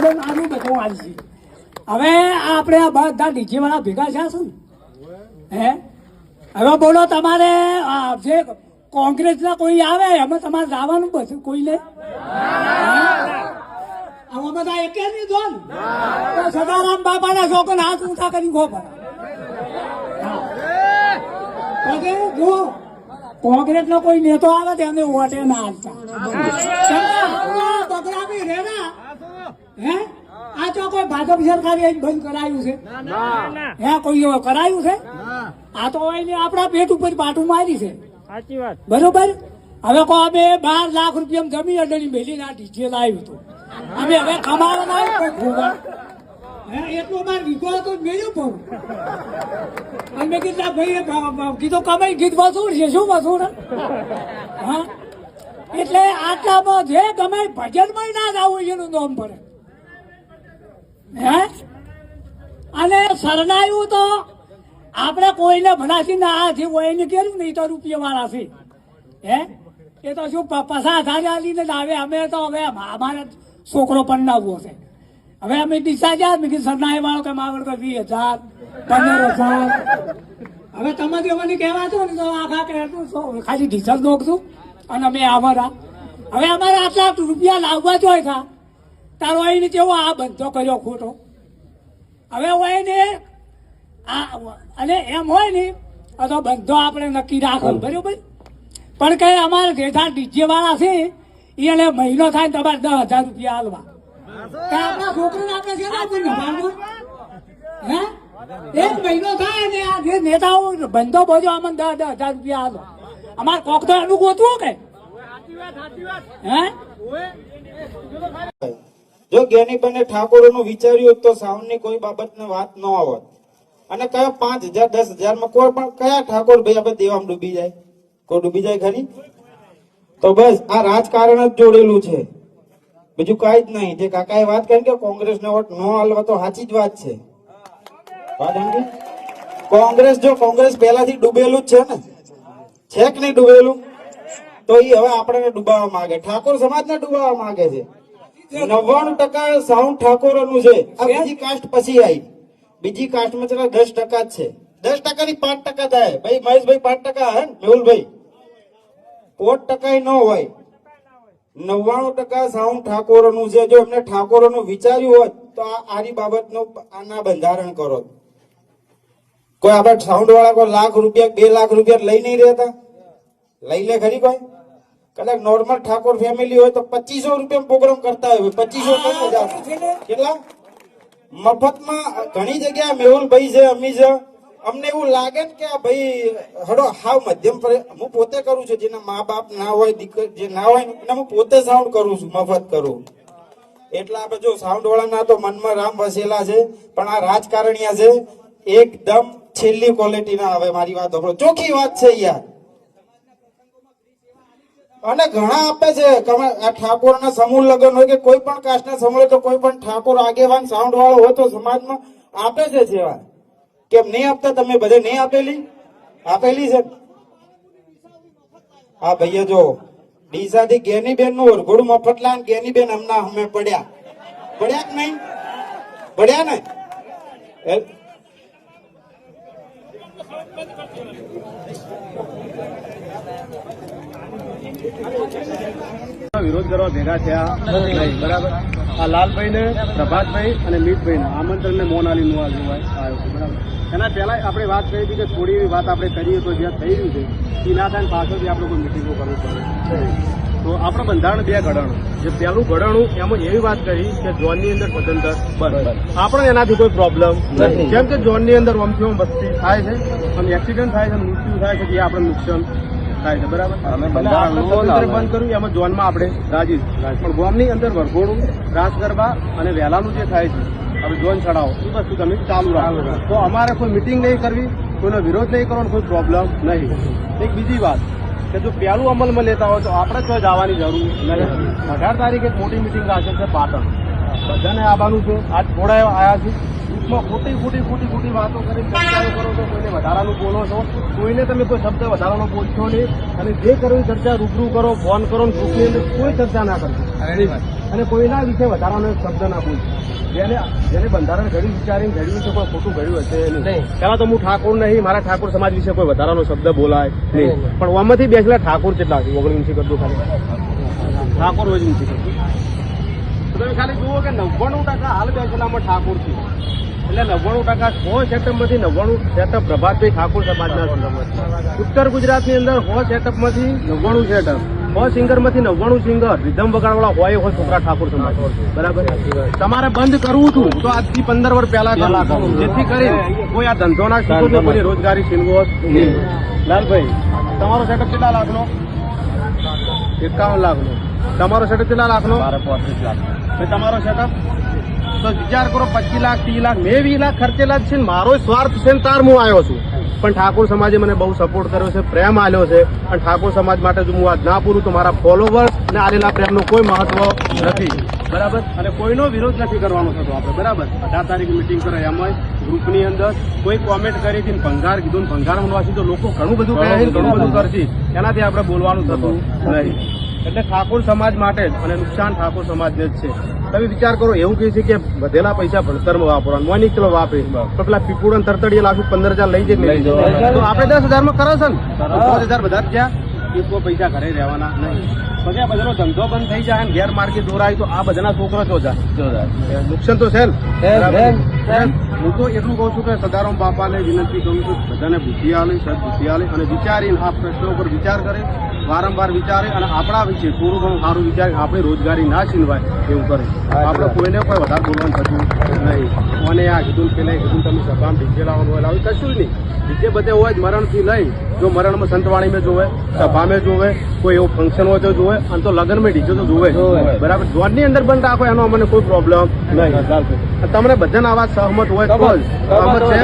Pension આનું બધું આવશે. હવે આપણે આ બધા ડીજે વાળા ભેગા થયા છે ને, હે હવે બોલો તમારે જે કોંગ્રેસના કોઈ આવે એમાં તમારે જવાનું બધું કોઈને આમાં બધા એક નહીં જો ને સદારામ બાપાના છોકરા હાથ ઊંચા કરી ગો પડે જો કોંગ્રેસ નો કોઈ નેતો આવે તેને વોટે ના હાલતા હે આ તો કોઈ ભાજપ સરકારે બંધ કરાયું છે હે કોઈ કરાયું છે આ તો આપણા પેટ ઉપર પાટું મારી છે સાચી વાત બરોબર. હવે કો અમે 12 લાખ રૂપિયા જમીન અડણી મેલી ના ડીજે લાવ્યું હતું અમે હવે કમાવા એટલો બાર વીઘો હતો મેળ્યું પણ અમે કીધા ભાઈ કીધું કમાઈ ગીત વસૂલ છે શું વસૂલ હા એટલે આટલામાં જે ગમે ભજનમાં ના જ આવું એનું નામ પડે હે. અને સરનાયું તો આપણે કોઈને ભલાથી ના જે હોય એને કર્યું નહીં તો રૂપિયા વાળા છે હે એ તો શું 50,000 આલીને જ આવે. અમે તો હવે અમારે છોકરો પન્નાવવો છે હવે અમે દિશા જ્યાં મેં સરનાય વાળો કે માગણ તો 20,000 15,000 હવે તમે મને કહેવા છો ને તો આખા કહેતું ખાલી ડીઝલ નોખશું અને અમે અમારા હવે અમારે આટલા રૂપિયા લાવવા જોઈએ હતા તારો એને કેવો આ બંધો કર્યો ખોટો હવે હોય ને અને એમ હોય ને તો બંધો આપણે નક્કી રાખો બરોબર. પણ કઈ અમારે જેઠા ડીજે વાળા છે એને મહિનો થાય તમારે 10,000 રૂપિયા હાલવા આપણા છોકરાને આપણે છે ને હે એક મહિનો થાય ને આ જે નેતાઓ બંધો બોજો અમને 10,000 રૂપિયા હાલો અમારે કોક તો એનું ગોતવું કે હે. જો જ્ઞાનીબેને ઠાકોરોનું વિચાર્યું તો સાઉન્ડની કોઈ બાબતની વાત ન આવત અને કયા 5,000 10,000 માં કોઈ પણ કયા ઠાકોર ભાઈ આપણે દેવામાં ડૂબી જાય કોઈ ડૂબી જાય ખરી? તો બસ આ રાજકારણ જ જોડેલું છે બીજું કઈ જ નહીં. જે કાકાએ વાત કરી કે કોંગ્રેસને વોટ ન હાલવા તો સાચી જ વાત છે. કોંગ્રેસ પહેલાથી ડૂબેલું જ છે ને છે કે નહીં ડૂબેલું? તો એ હવે આપણને ડૂબાવવા માંગે ઠાકોર સમાજને ડૂબાવવા માંગે છે. 99% સાઉન્ડ ઠાકોરોનું છે. આ બીજી કાસ્ટ પછી આવી બીજી કાસ્ટમાં ચલા 10% જ છે 10% ની 5% થાય ભાઈ મહેશભાઈ 5% હે મેહુલભાઈ 5% ન હોય 99% સાઉન્ડ ઠાકોરોનું છે. જો એમને ઠાકોરોનું વિચાર્યું હોત તો આની બાબતનું આના બંધારણ કરો. કોઈ આપણે સાઉન્ડ વાળા કોઈ લાખ રૂપિયા 2 લાખ રૂપિયા લઈ નહીં રહેતા લઈ લે ખરી કોઈ? કદાચ નોર્મલ ઠાકોર ફેમિલી હોય તો 2500 રૂપિયા પ્રોગ્રામ કરતા હોય 2500 કેટલા મફતમાં ઘણી જગ્યાએ મેહુલભાઈ છે અમી છે. અમને એવું લાગે ને કે આ ભાઈ હડો હાવ મધ્યમ હું પોતે કરું છું જેના મા બાપ ના હોય દીકરી જે ના હોય ને હું પોતે સાઉન્ડ કરું છું મફત કરું. એટલે આપણે જો સાઉન્ડ વાળાના તો મનમાં રામ વસેલા છે પણ આ રાજકારણીયા છે એકદમ છેલ્લી ક્વોલિટી ના આવે. મારી વાત સાંભળો ચોખ્ખી વાત છે યાર. અને ઘણા આપે છે આ ઠાકોર ના સમૂહ લગ્ન હોય કે કોઈ પણ કાસ્ટ ના સમૂહ તો કોઈ પણ ઠાકોર આગેવાન સાઉન્ડ વાળો હોય તો સમાજમાં આપે છે સેવા. કેમ નહીં આપતા? તમે બધે નહીં આપેલી છે. હા ભૈયા જો ડીસા થી જ્ઞાનીબેન નું વરઘોડું મફતલા જ્ઞાનીબેન હમણાં અમે પડ્યા કે નહીં પડ્યા ને વિરોધ કરવા ભેગા થયા નહીં બરાબર. આ લાલભાઈ ને પ્રભાતભાઈ અને મીતભાઈ ના આમંત્રણ ને મોન આલી નું આવ્યો છે બરાબર. એના પહેલા આપણે વાત કરી હતી કે થોડી એવી વાત આપણે કરીએ તો જ્યાં થઈ રહ્યું છે એ ના થાય પાછળથી આપણે કોઈ મિટિંગો કરવી પડે. તો આપણું બંધારણ 2 ઘડાણું જે પહેલું ઘડાણું એમાં એવી વાત કરી કે ઝોનની અંદર સ્વતંત્ર બંધ આપણે એનાથી કોઈ પ્રોબ્લેમ નથી. કેમ કે ઝોનની અંદર આમથી વસ્તી થાય છે અને એક્સિડન્ટ થાય છે મૃત્યુ થાય છે કે આપણે નુકસાન થાય છે બરાબર. બંધ કર્યું એમાં ઝોનમાં આપણે રાજી પણ ગામની અંદર વરઘોડું રાસ ગરબા અને વહેલાનું જે થાય છે આપણે ઝોન ચડાવો એ વસ્તુ તમે ચાલુ રાખો. તો અમારે કોઈ મિટિંગ નહીં કરવી કોઈનો વિરોધ નહીં કરવાનો કોઈ પ્રોબ્લેમ નહીં. એક બીજી વાત કે જો પહેલું અમલમાં લેતા હોય તો આપણે તો જવાની જરૂર નથી. 18 તારીખે એક મોટી મિટિંગ રાખે છે પાટણ બધાને આવવાનું છે. આજ થોડા આવ્યા છે. ટૂંકમાં ખોટી વાતો કરી ચર્ચાઓ કરો છો, કોઈને વધારાનું બોલો છો, કોઈને તમે કોઈ શબ્દ વધારાનો બોલશો નહીં. અને જે કરવી ચર્ચા રૂબરૂ કરો, ફોન કરો, ગ્રુપની અંદર કોઈ ચર્ચા ના કરશો અને કોઈના વિશે વધારાનો એક શબ્દ ના બોલશો. જેને બંધારણ ઘડ્યું વિચારીને ઘડ્યું છે, કોઈ ખોટું ઘડ્યું હશે નહીં. પેલા તો હું ઠાકોર નહીં, મારા ઠાકોર સમાજ વિશે કોઈ વધારાનો શબ્દ બોલાય નહીં. પણ ઓમાંથી બેસેલા ઠાકોર કેટલા છે? ઓગણવીસી કરજો ખાલી ઠાકોર ઓગણવીસી કરજો. તો તમે ખાલી જુઓ કે 99% હાલ બેસેલામાં ઠાકોર છે. એટલે 99% 100 સેટઅપમાંથી 99 સેટઅપ પ્રભાતભાઈ ઠાકોર સમાજના છે. ઉત્તર ગુજરાતની અંદર 100 સેટઅપમાંથી 99 સેટઅપ, 100 સિંગરમાંથી 99 સિંગર રિધમ વગાડવાળા હોય છોકરા ઠાકોર સમાજ. બરાબર. તમારે બંધ કરવું હતું તો આજથી 15 વર્ષ પહેલા કરવું, જેથી કરીને કોઈ આ ધંધો ના શીખો, કોઈ રોજગારી છીનવો નહીં. લાલભાઈ, તમારો સેટઅપ કેટલા લાખનો? 51 લાખનો. તમારો સેટઅપ કેટલા લાખનો? 35 લાખ. તમારો સેટઅપ તો વિચાર કરો, 25 લાખ 30 લાખ મેં 20 લાખ ખર્ચેલા જ છે. મારો સ્વાર્થ છે ને તાર હું આવ્યો છું. પણ ઠાકોર સમાજે મને બહુ સપોર્ટ કર્યો છે, પ્રેમ આલ્યો છે. અને ઠાકોર સમાજ માટે જો હું આ ના પૂરું તો મારા ફોલોવર્સ ને આલેલા પ્રેમનો કોઈ મહત્વ નથી. બરાબર. અને કોઈનો વિરોધ નથી કરવાનો થતો આપણે. બરાબર. 18 તારીખ મિટિંગ કરે એમાં ગ્રુપની અંદર કોઈ કોમેન્ટ કરી હતી, ભંગાર કીધું, ભંગાર મનવાસી તો લોકો ઘણું બધું કહે છે, ઘણું બધું કરશે. એનાથી આપણે બોલવાનું થતું નહીં. એટલે ઠાકોર સમાજ માટે જ અને નુકસાન ઠાકોર સમાજને જ છે. તમે વિચાર કરો, એવું કહે છે કે વધેલા પૈસા ભણતરમાં વાપરવાનું, મોની કિલો વાપરે, પણ પેલા પીપુડન તરતડીએ લાખું 15,000 લઈ જાય તો આપણે 10,000 માં કરે છે ને, 5,000 બધા જ ગયા. કોઈ પૈસા ઘરે રહેવાના નહીં. પછી આ બધાનો ધંધો બંધ થઈ જાય, ગેરમાર્ગે દોરાય તો આ બધાના છોકરા જો જાય, નુકસાન તો છે ને. હું તો એટલું કહું છું કે સદારામ બાપાને વિનંતી કરું છું, બધાને બુદ્ધિ આલે, સદબુદ્ધિ આલે અને વિચારીને આ પ્રશ્નો પર વિચાર કરે, વારંવાર વિચારે અને આપણા વિશે થોડું ઘણું સારું વિચારે, આપણી રોજગારી ના છીનવાય એવું કરે. આપણે કોઈને કોઈ વધારે બોલવાનું થતું નહીં. અને આ કીધું પેલા કીધું તમે સભામાં ડીજે લાવવાનું હોય, લાવી કશું જ નહીં. ડીજે બધે હોય જ મરણથી લઈ, જો મરણમાં સંતવાણીમાં જોવે, સભામાં જોવે, કોઈ એવું ફંક્શન હોય તો જોવે, અને તો લગ્નમાં ડીજે તો જોવે. બરાબર. જોડની અંદર બંધ રાખો એનો અમને કોઈ પ્રોબ્લેમ નહીં. તમને બધાના આવા સહમત હોય તો જ સહમત છે.